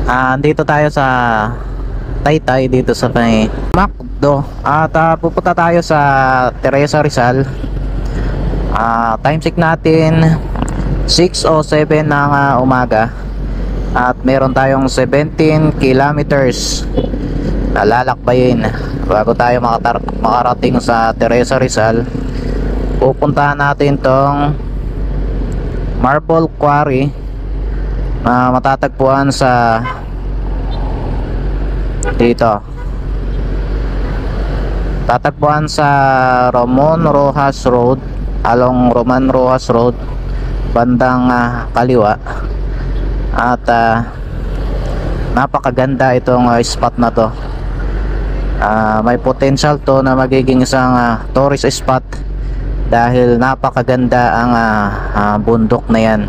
Andito tayo sa Taytay, dito sa may Macdo. At pupunta tayo sa Teresa Rizal. Time check natin 6:07 ng umaga. At meron tayong 17 kilometers na lalakbayin bago tayo makarating sa Teresa Rizal. Pupuntahan natin tong Marble Quarry na matatagpuan sa dito. Tatagpuan sa Ramon Rojas Road, along Roman Rojas Road, bandang kaliwa. At napakaganda itong spot na to. May potential to na magiging isang tourist spot dahil napakaganda ang bundok na yan.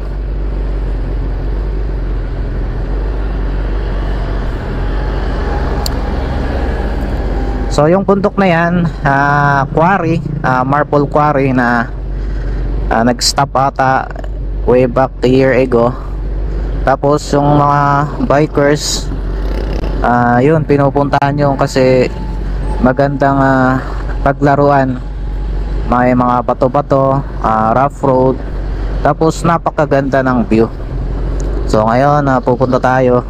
So yung bundok na yan, quarry, marble quarry na nag-stop ata way back a year ago. Tapos yung mga bikers, yun, pinupuntahan yung kasi magandang paglaruan. May mga bato-bato, rough road, tapos napakaganda ng view. So ngayon pupunta tayo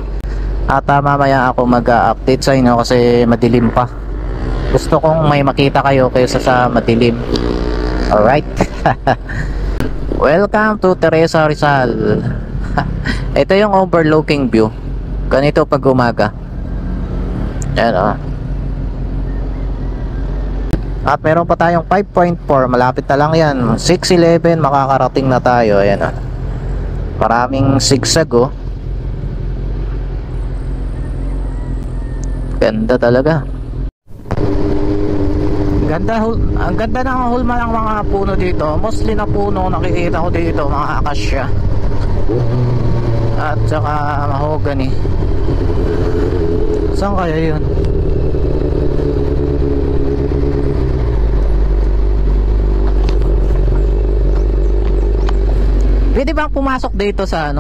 at mamaya ako mag-update sa inyo kasi madilim pa. Gusto kong may makita kayo kaysa sa madilim. Alright. Welcome to Teresa Rizal. Ito yung overlooking view. Ganito pag umaga. Yan At meron pa tayong 5.4. Malapit na lang yan. 6:11 makakarating na tayo. Ayan Maraming zigzag Ganda talaga. Ang ganda ng hulma ng mga puno dito. Mostly na puno nakikita ko dito, mga akasya at saka mahogany. Saan kaya yun? Pwede bang pumasok dito sa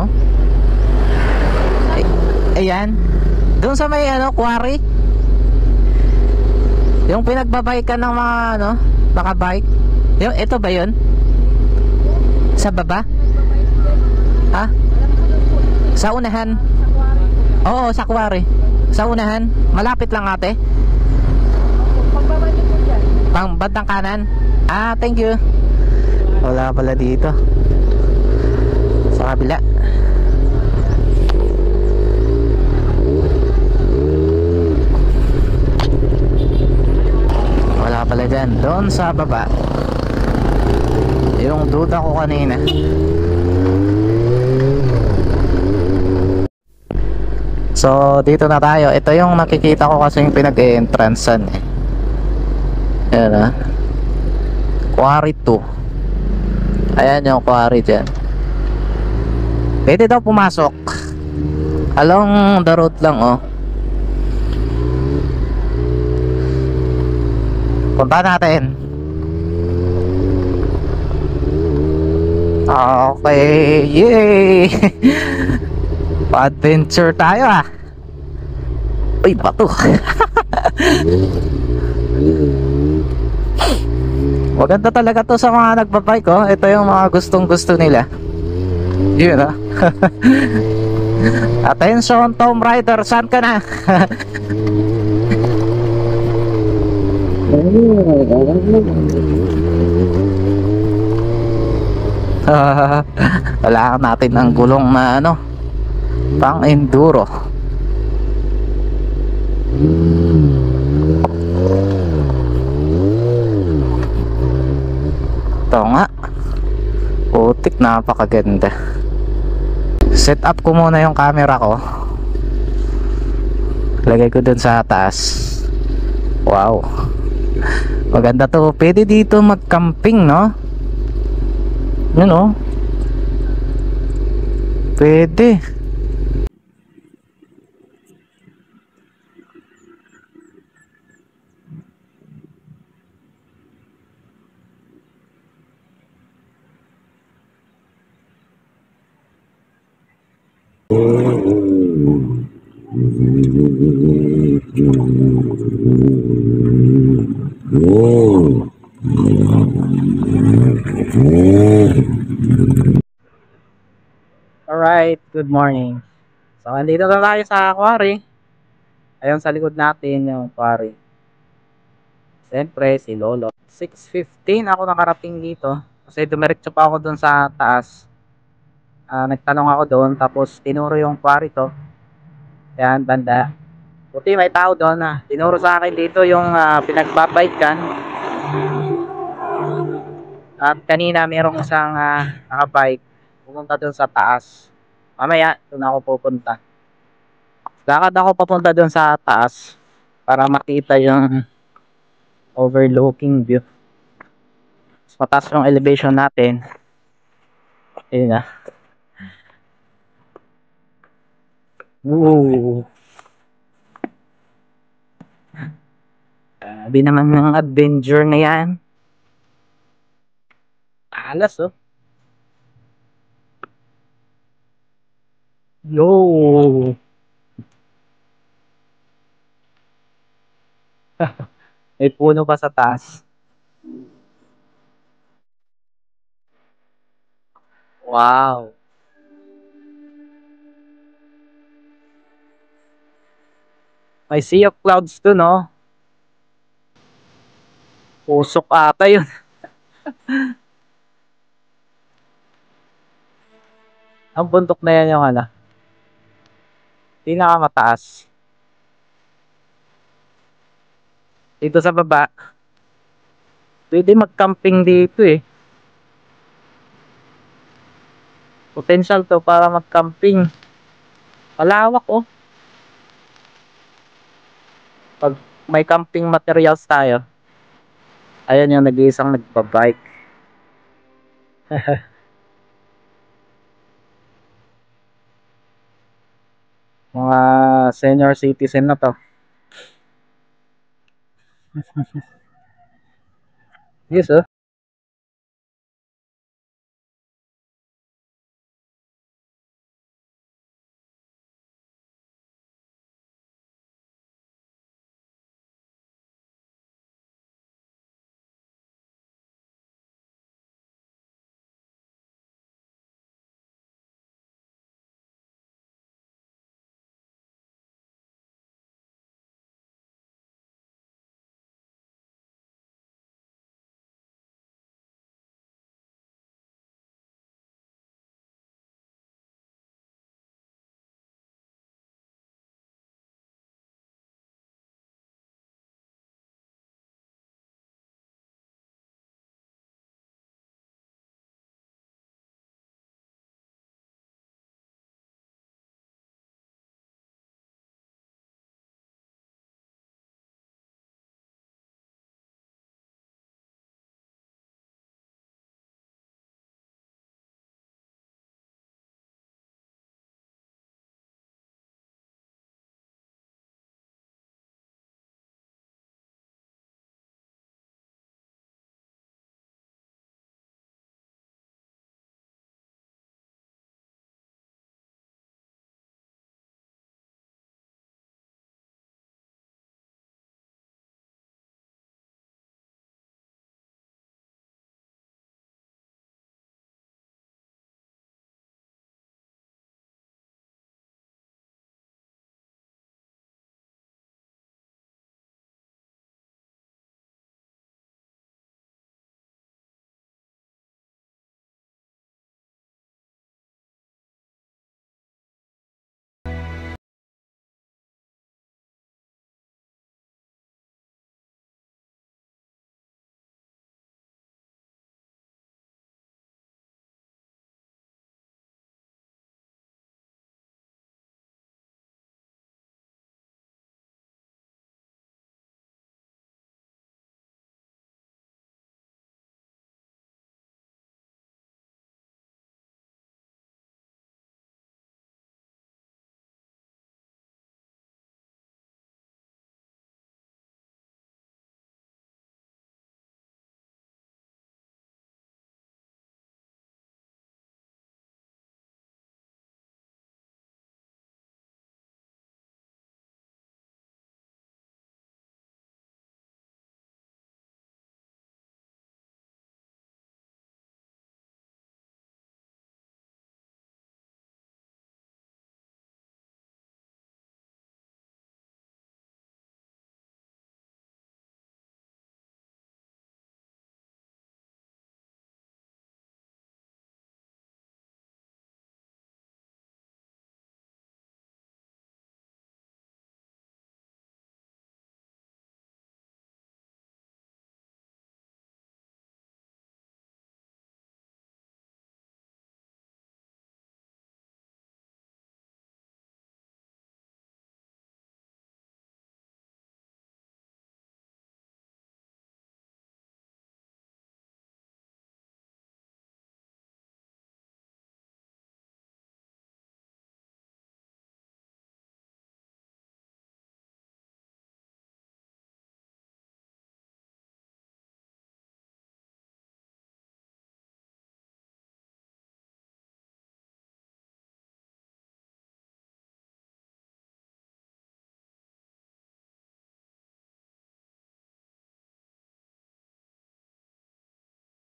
ayan, doon sa may quarry, yung pinagbabaykan ng mga nakabike. Ito ba yun? Sa baba? Sa unahan? Oo, sa quarry. Sa unahan? Malapit lang ate? Pang bandang kanan? Thank you. Wala pala dito. Sa kabila. Wala pala dyan. Doon sa baba. Yung duda ko kanina. So dito na tayo. Ito yung nakikita ko kasi yung pinag-e-entrancean Ayan Quarry 2. Ayan yung quarry dyan. Pwede daw pumasok along the road lang Punta natin. Okay, yay! Pa-adventure tayo Uy, bato. Maganda talaga to sa mga nagbabike Ito yung mga gustong gusto nila. Yun Attention Tom Rider, saan ka na? Wala natin ang gulong na pang enduro. Ito nga, putik, napakaganda. Set up ko muna yung camera ko. Lagay ko dun sa taas. Wow, maganda to. Pwede dito mag-camping Yun pwede. Alright, good morning. So, andito na tayo sa quarry. Ayun sa likod natin yung quarry. Siyempre, si Lolo. 6:15 ako nakarating dito. Kasi dumiretso pa ako dun sa taas. Nagtanong ako doon, tapos tinuro yung quarry to. Yan, banda. Buti may tao doon na. Tinuro sa akin dito yung pinagbabikean. At kanina merong isang nakabike. Pumunta doon sa taas. Mamaya, doon ako pupunta. Lakad ako papunta doon sa taas para makita yung overlooking view. Mas mataas yung elevation natin. Ayun na. Woo! Sabi naman ng adventure na yan. Alas oh. Yo! May puno pa sa taas. Wow! May sea of clouds to, no? Pusok ata yun. Ang bundok na yan yung pinakamataas. Dito sa baba, pwede mag-camping dito eh. Potential to para mag-camping. Palawak oh. Pag may camping materials tayo. Ayan yung nag-iisang nagbabike. Mga senior citizen na to. Yes oh.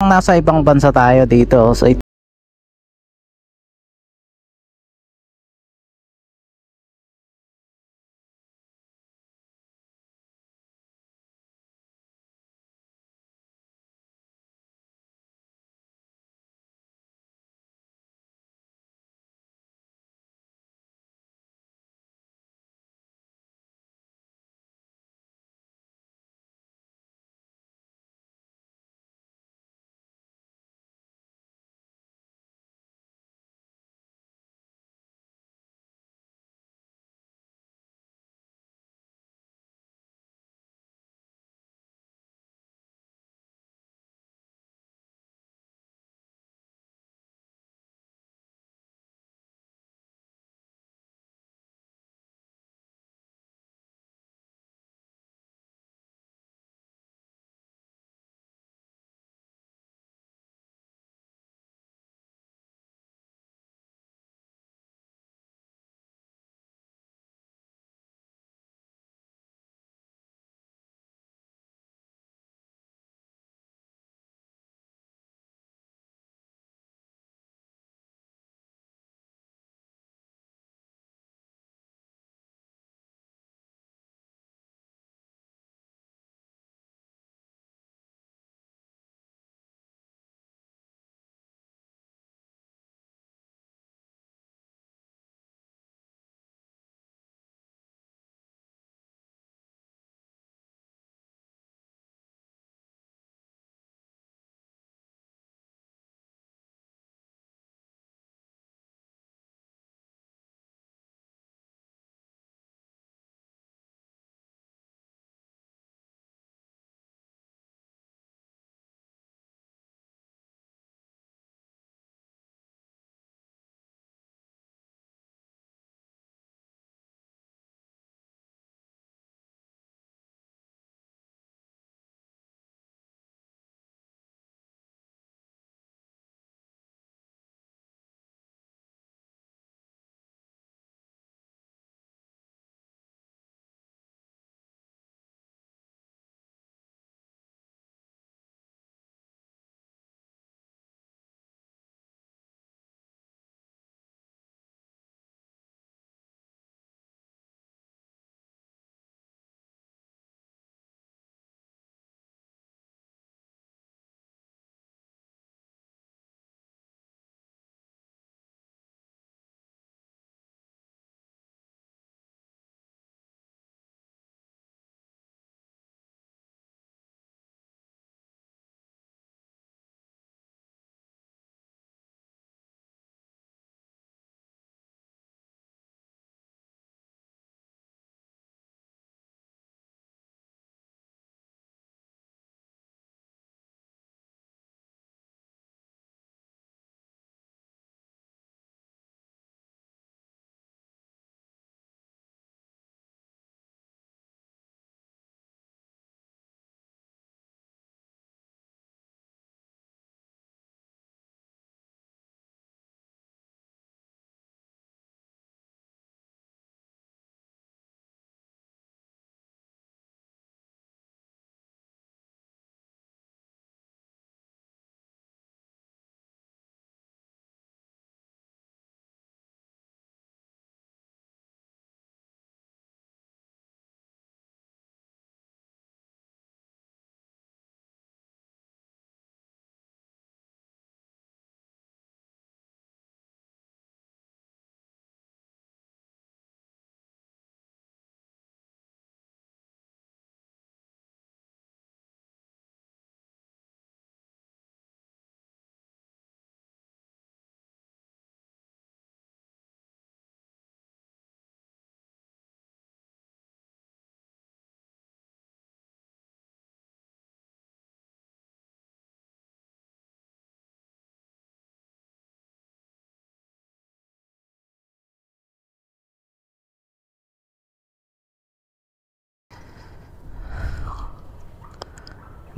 parang nasa ibang bansa tayo dito. So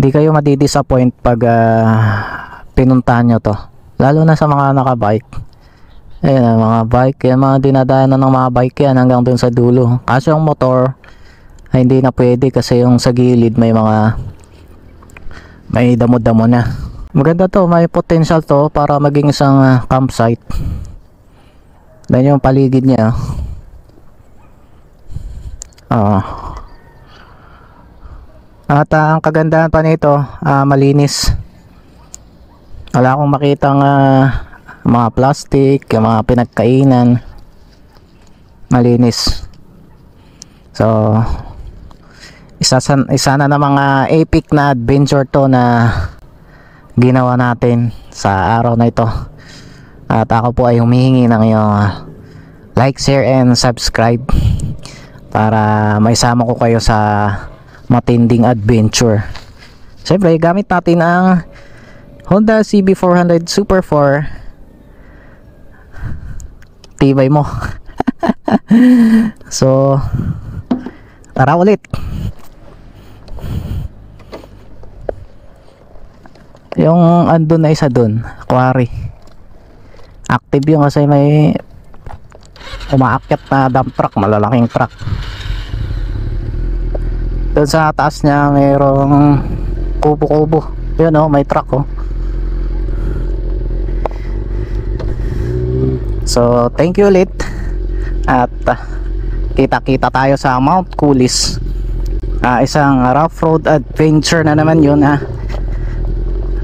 di kayo madi-disappoint pag pinuntahan nyo to, lalo na sa mga nakabike. Ayun ang mga bike, yan mga dinadaanan ng mga bike yan hanggang dun sa dulo. Kaso yung motor ay hindi na pwede kasi yung sa gilid may damo-damo na. Maganda to, may potential to para maging isang campsite. Dan yung paligid niya. At ang kagandahan pa nito, malinis. Wala akong makitang mga plastic, yung mga pinagkainan. Malinis. So, isa na mga epic na adventure to na ginawa natin sa araw na ito. At ako po ay humihingi ng iyong like, share, and subscribe para maisama ko kayo sa matinding adventure. Siyempre, gamit natin ang Honda CB400 Super 4. Tibay mo. So, tara ulit. Yung andun na isa dun, quarry. Active yung kasi may umaakyat na dump truck, malalaking truck. Doon sa taas niya mayroong kubo-kubo. Yun oh, may truck oh. So thank you ulit. At kita-kita tayo sa Mount Coulis. Isang rough road adventure na naman yun ha.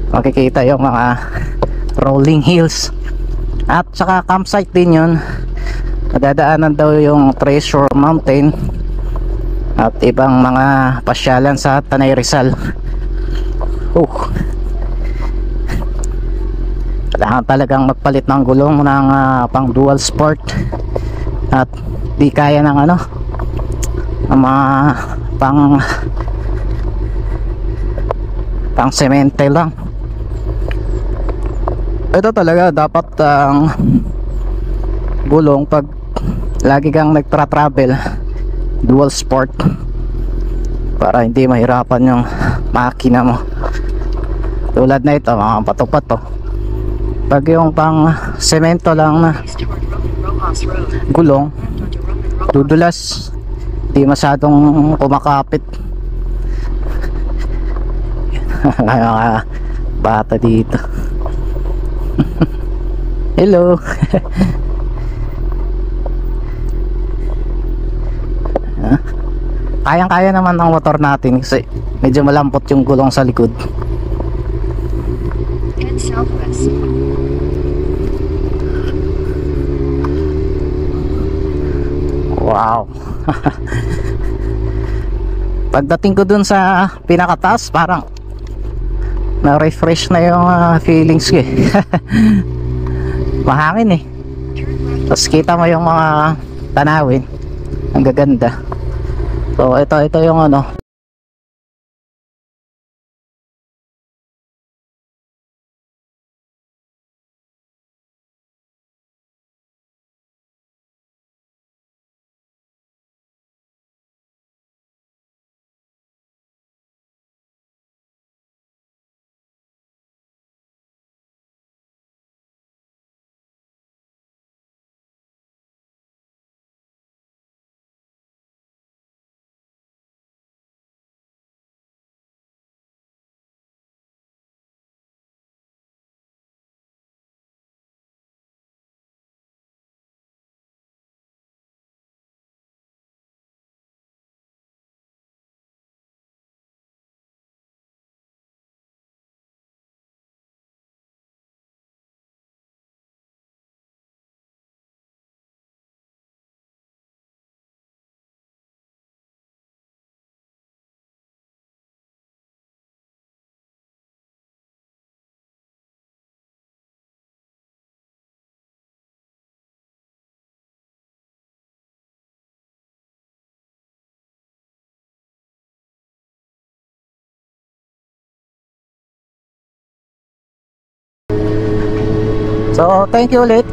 Makikita yung mga rolling hills. At saka campsite din yun. Madadaanan daw yung Treasure Mountain at ibang mga pasyalan sa Tanay Rizal. Kailangan talagang magpalit ng gulong ng pang dual sport. At di kaya ng mga pang semente lang. Ito talaga dapat ang gulong pag lagi kang nagtra-travel, dual sport, para hindi mahirapan yung makina mo. Tulad na ito, mga pato-pato. Pag yung pang semento lang na gulong, dudulas, di masyadong kumakapit. Mga bata dito. Hello. Kayang-kaya naman ang motor natin kasi medyo malampot yung gulong sa likod. Wow. Pagdating ko dun sa pinakataas, parang na-refresh na yung feelings ko eh. Mahangin eh. Tapos kita mo yung mga tanawin, ang gaganda. So ito yung So thank you ulit.